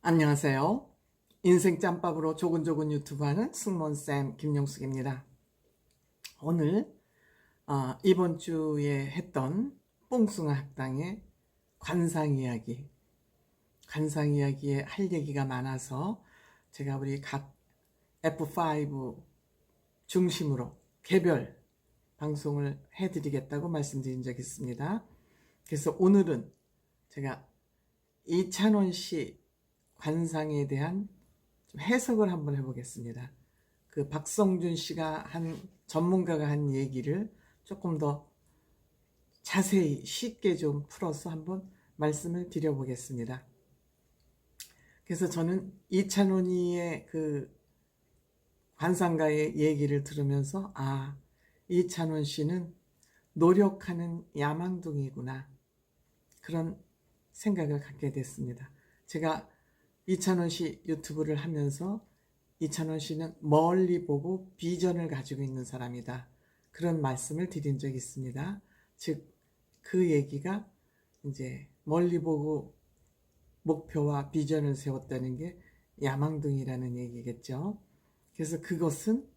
안녕하세요. 인생 짬밥으로 조근조근 유튜브 하는 승무원쌤 김용숙입니다. 오늘 이번 주에 했던 뽕숭아 학당의 관상 이야기에 할 얘기가 많아서 제가 우리 각 F5 중심으로 개별 방송을 해드리겠다고 말씀드린 적이 있습니다. 그래서 오늘은 제가 이찬원 씨 관상에 대한 좀 해석을 한번 해보겠습니다. 그 박성준 씨가 전문가가 한 얘기를 조금 더 자세히 쉽게 좀 풀어서 한번 말씀을 드려보겠습니다. 그래서 저는 이찬원이의 그 관상가의 얘기를 들으면서 이찬원 씨는 노력하는 야망둥이구나, 그런 생각을 갖게 됐습니다. 제가 이찬원 씨 유튜브를 하면서 이찬원 씨는 멀리 보고 비전을 가지고 있는 사람이다, 그런 말씀을 드린 적이 있습니다. 즉, 그 얘기가 이제 멀리 보고 목표와 비전을 세웠다는 게 야망둥이라는 얘기겠죠. 그래서 그것은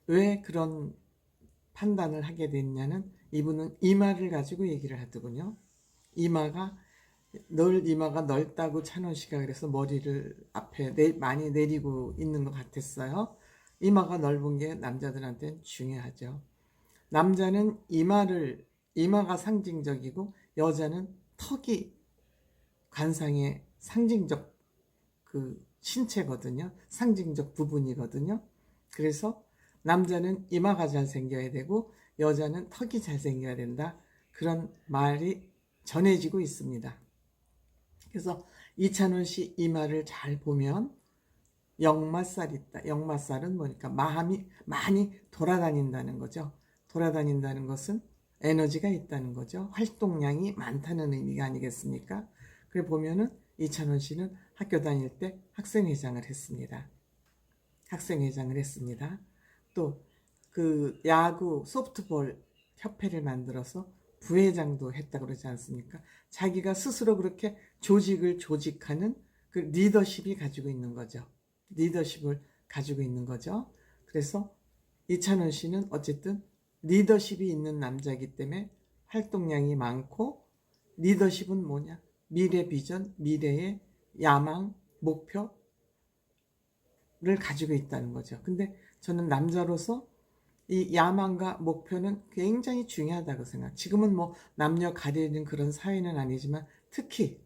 왜 그런 판단을 하게 됐냐는, 이분은 이마를 가지고 얘기를 하더군요. 이마가 넓다고 찬원 씨가 그래서 머리를 앞에 많이 내리고 있는 것 같았어요. 이마가 넓은 게 남자들한테는 중요하죠. 남자는 이마가 상징적이고, 여자는 턱이 관상의 상징적 그 신체거든요. 상징적 부분이거든요. 그래서 남자는 이마가 잘 생겨야 되고, 여자는 턱이 잘 생겨야 된다, 그런 말이 전해지고 있습니다. 그래서 이찬원 씨 이마를 잘 보면 역마살이 있다. 역마살은 뭐니까 마음이 많이 돌아다닌다는 거죠. 돌아다닌다는 것은 에너지가 있다는 거죠. 활동량이 많다는 의미가 아니겠습니까? 그래 보면은 이찬원 씨는 학교 다닐 때 학생회장을 했습니다. 또 그 야구 소프트볼 협회를 만들어서 부회장도 했다고 그러지 않습니까? 자기가 스스로 그렇게 조직을 조직하는 그 리더십을 가지고 있는 거죠. 그래서 이찬원 씨는 어쨌든 리더십이 있는 남자이기 때문에 활동량이 많고, 리더십은 뭐냐? 미래 비전, 미래의 야망, 목표를 가지고 있다는 거죠. 근데 저는 남자로서 이 야망과 목표는 굉장히 중요하다고 생각. 지금은 뭐 남녀 가리는 그런 사회는 아니지만, 특히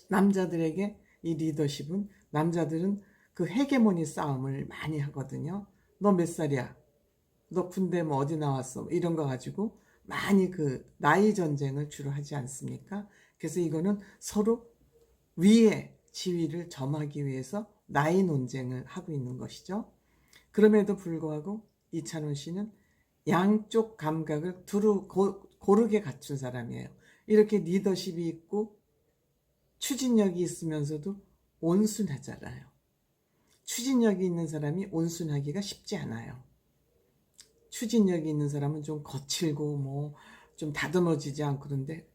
남자들에게 이 리더십은, 남자들은 그 헤게모니 싸움을 많이 하거든요. 너 몇 살이야? 너 군대 뭐 어디 나왔어? 이런 거 가지고 많이 그 나이 전쟁을 주로 하지 않습니까? 그래서 이거는 서로 위의 지위를 점하기 위해서 나이 논쟁을 하고 있는 것이죠. 그럼에도 불구하고 이찬원 씨는 양쪽 감각을 두루 고르게 갖춘 사람이에요. 이렇게 리더십이 있고 추진력이 있으면서도 온순하잖아요. 추진력이 있는 사람이 온순하기가 쉽지 않아요. 추진력이 있는 사람은 좀 거칠고 뭐 좀 다듬어지지 않고, 그런데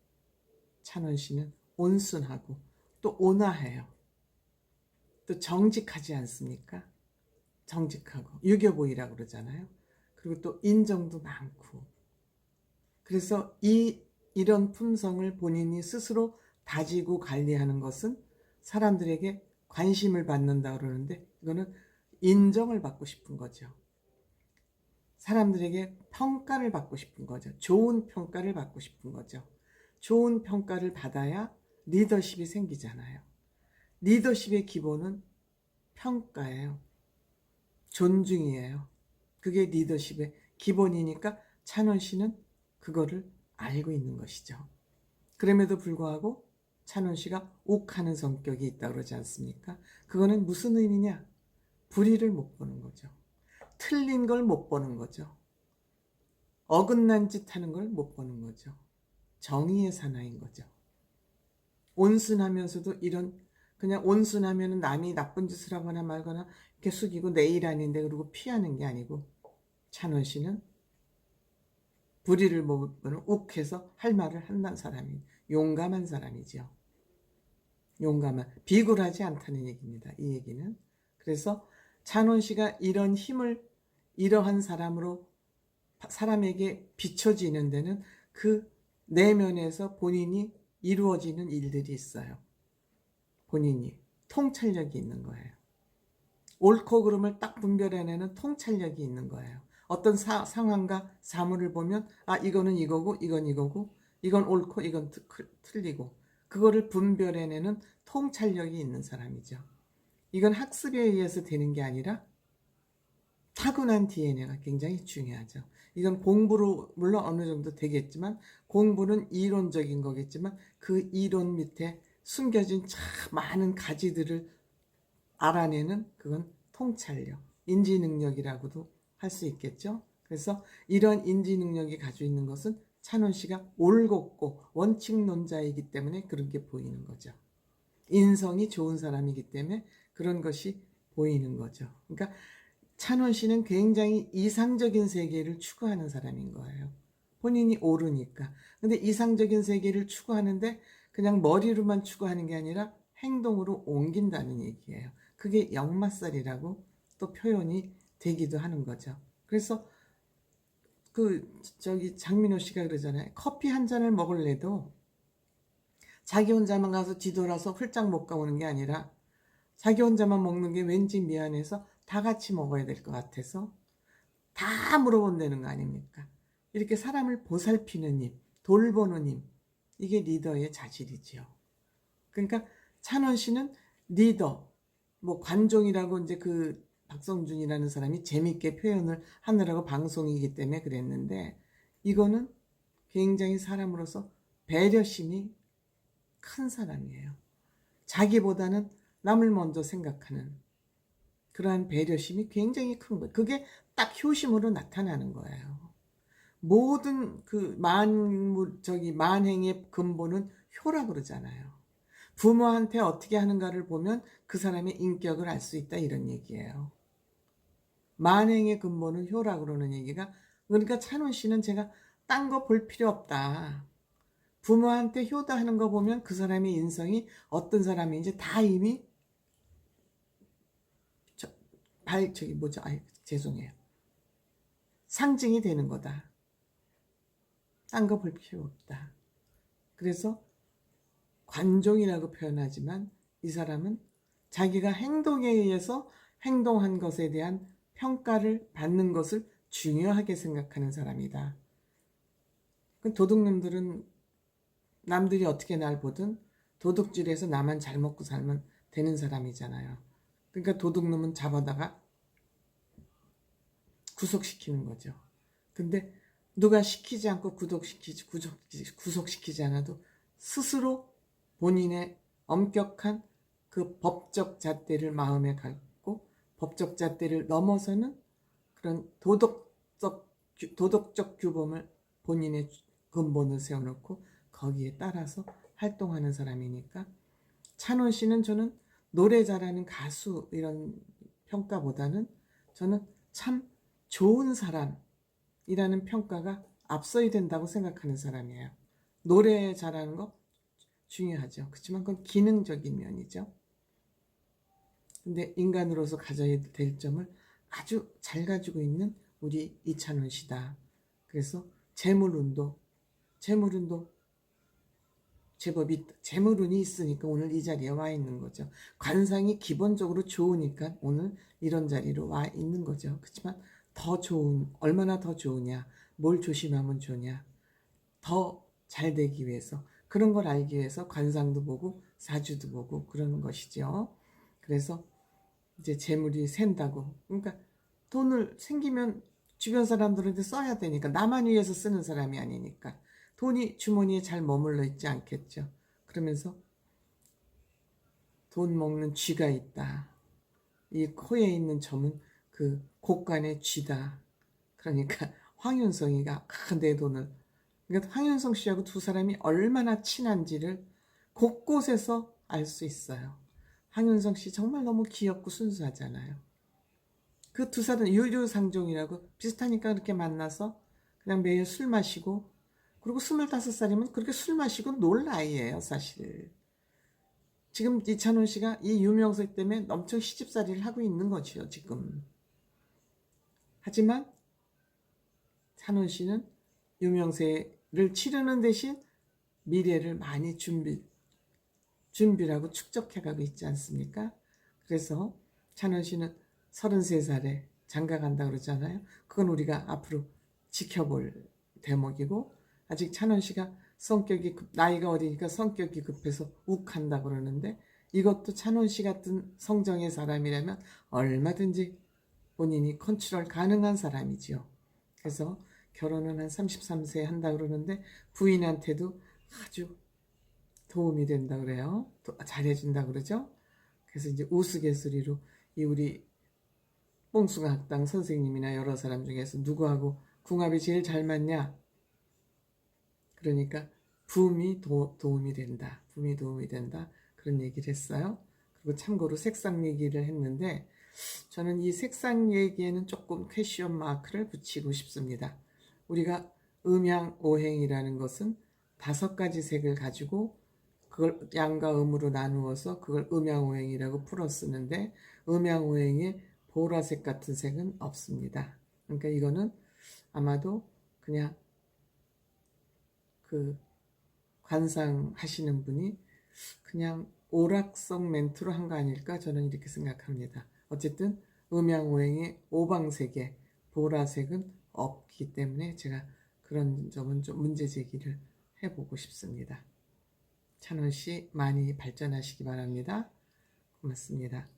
찬원 씨는 온순하고 또 온화해요. 또 정직하지 않습니까? 정직하고 유교보이라고 그러잖아요. 그리고 또 인정도 많고. 그래서 이런 품성을 본인이 스스로 다지고 관리하는 것은 사람들에게 관심을 받는다 그러는데, 이거는 인정을 받고 싶은 거죠. 사람들에게 평가를 받고 싶은 거죠. 좋은 평가를 받고 싶은 거죠. 좋은 평가를 받아야 리더십이 생기잖아요. 리더십의 기본은 평가예요. 존중이에요. 그게 리더십의 기본이니까 찬원 씨는 그거를 알고 있는 것이죠. 그럼에도 불구하고 찬원 씨가 욱하는 성격이 있다고 그러지 않습니까? 그거는 무슨 의미냐? 불의를 못 보는 거죠. 틀린 걸 못 보는 거죠. 어긋난 짓 하는 걸 못 보는 거죠. 정의의 사나이인 거죠. 온순하면서도 그냥 온순하면 남이 나쁜 짓을 하거나 말거나 이렇게 숙이고 내 일 아닌데 그러고 피하는 게 아니고, 찬원 씨는 불의를 못 보는 욱해서 할 말을 한다는 사람이 용감한 사람이죠. 용감한, 비굴하지 않다는 얘기입니다. 이 얘기는. 그래서 찬원 씨가 이런 힘을 이러한 사람에게 비춰지는 데는 그 내면에서 본인이 이루어지는 일들이 있어요. 본인이 통찰력이 있는 거예요. 옳고 그름을 딱 분별해내는 통찰력이 있는 거예요. 어떤 상황과 사물을 보면 이거는 이거고 이건 이거고 이건 옳고 이건 틀리고 그거를 분별해내는 통찰력이 있는 사람이죠. 이건 학습에 의해서 되는 게 아니라 타고난 DNA가 굉장히 중요하죠. 이건 공부로 물론 어느 정도 되겠지만 공부는 이론적인 거겠지만 그 이론 밑에 숨겨진 참 많은 가지들을 알아내는 그건 통찰력, 인지능력이라고도 할 수 있겠죠. 그래서 이런 인지능력이 가지고 있는 것은 찬원 씨가 올곧고 원칙론자이기 때문에 그런 게 보이는 거죠. 인성이 좋은 사람이기 때문에 그런 것이 보이는 거죠. 그러니까 찬원 씨는 굉장히 이상적인 세계를 추구하는 사람인 거예요. 본인이 옳으니까. 근데 이상적인 세계를 추구하는데 그냥 머리로만 추구하는 게 아니라 행동으로 옮긴다는 얘기예요. 그게 역마살이라고 또 표현이 되기도 하는 거죠. 그래서 장민호 씨가 그러잖아요. 커피 한 잔을 먹을래도 자기 혼자만 가서 뒤돌아서 훌쩍 못 가오는 게 아니라 자기 혼자만 먹는 게 왠지 미안해서 다 같이 먹어야 될 것 같아서 다 물어본다는 거 아닙니까? 이렇게 사람을 보살피는 힘, 돌보는 힘, 이게 리더의 자질이지요. 그러니까 찬원 씨는 리더, 관종이라고 이제 박성준이라는 사람이 재밌게 표현을 하느라고 방송이기 때문에 그랬는데 이거는 굉장히 사람으로서 배려심이 큰 사람이에요. 자기보다는 남을 먼저 생각하는 그러한 배려심이 굉장히 큰 거예요. 그게 딱 효심으로 나타나는 거예요. 모든 만행의 근본은 효라고 그러잖아요. 부모한테 어떻게 하는가를 보면 그 사람의 인격을 알 수 있다 이런 얘기예요. 만행의 근본은 효라고 그러는 얘기가 그러니까 찬원 씨는 제가 딴 거 볼 필요 없다. 부모한테 효도하는 거 보면 그 사람의 인성이 어떤 사람인지 다 이미 죄송해요. 상징이 되는 거다. 딴 거 볼 필요 없다. 그래서 관종이라고 표현하지만 이 사람은 자기가 행동에 의해서 행동한 것에 대한 평가를 받는 것을 중요하게 생각하는 사람이다. 도둑놈들은 남들이 어떻게 날 보든 도둑질해서 나만 잘 먹고 살면 되는 사람이잖아요. 그러니까 도둑놈은 잡아다가 구속시키는 거죠. 근데 누가 시키지 않고 구속시키지 않아도 스스로 본인의 엄격한 그 법적 잣대를 마음에 갖고 법적 잣대를 넘어서는 그런 도덕적 규범을 본인의 근본을 세워놓고 거기에 따라서 활동하는 사람이니까 찬원 씨는 저는 노래 잘하는 가수 이런 평가보다는 저는 참 좋은 사람이라는 평가가 앞서야 된다고 생각하는 사람이에요. 노래 잘하는 거 중요하죠. 그렇지만 그건 기능적인 면이죠. 근데 인간으로서 가져야 될 점을 아주 잘 가지고 있는 우리 이찬원 씨다. 그래서 재물운도 제법 재물운이 있으니까 오늘 이 자리에 와 있는 거죠. 관상이 기본적으로 좋으니까 오늘 이런 자리로 와 있는 거죠. 그렇지만 더 좋은, 얼마나 더 좋으냐, 뭘 조심하면 좋냐, 더 잘 되기 위해서 그런 걸 알기 위해서 관상도 보고 사주도 보고 그러는 것이죠. 그래서 이제 재물이 샌다고, 그러니까 돈을 생기면 주변 사람들한테 써야 되니까 나만 위해서 쓰는 사람이 아니니까 돈이 주머니에 잘 머물러 있지 않겠죠. 그러면서 돈 먹는 쥐가 있다. 이 코에 있는 점은 그 곡간의 쥐다. 그러니까 황윤성이가 내 돈을, 그러니까 황윤성 씨하고 두 사람이 얼마나 친한지를 곳곳에서 알 수 있어요. 황윤성 씨 정말 너무 귀엽고 순수하잖아요. 그 두 사람 유유상종이라고 비슷하니까 그렇게 만나서 그냥 매일 술 마시고, 그리고 25살이면 그렇게 술 마시고 놀 나이예요, 사실. 지금 이찬원 씨가 이 유명세 때문에 엄청 시집살이를 하고 있는 거지요, 지금. 하지만 찬원 씨는 유명세를 치르는 대신 미래를 많이 준비를 하고 축적해가고 있지 않습니까? 그래서 찬원 씨는 33살에 장가 간다 그러잖아요. 그건 우리가 앞으로 지켜볼 대목이고, 아직 찬원 씨가 나이가 어리니까 성격이 급해서 욱한다 그러는데, 이것도 찬원 씨 같은 성정의 사람이라면 얼마든지 본인이 컨트롤 가능한 사람이지요. 그래서 결혼은 한 33세에 한다 그러는데 부인한테도 아주 도움이 된다 그래요. 잘해준다 그러죠. 그래서 이제 우스갯소리로 이 우리 뽕숭아 학당 선생님이나 여러 사람 중에서 누구하고 궁합이 제일 잘 맞냐? 그러니까 도움이 된다. 붐이 도움이 된다. 그런 얘기를 했어요. 그리고 참고로 색상 얘기를 했는데 저는 이 색상 얘기에는 조금 퀘션 마크를 붙이고 싶습니다. 우리가 음양오행이라는 것은 5가지 색을 가지고 그걸 양과 음으로 나누어서 그걸 음양오행이라고 풀어 쓰는데, 음양오행에 보라색 같은 색은 없습니다. 그러니까 이거는 아마도 그냥 그 관상하시는 분이 그냥 오락성 멘트로 한 거 아닐까, 저는 이렇게 생각합니다. 어쨌든 음양오행의 오방색에 보라색은 없기 때문에 제가 그런 점은 좀 문제 제기를 해보고 싶습니다. 찬원 씨 많이 발전하시기 바랍니다. 고맙습니다.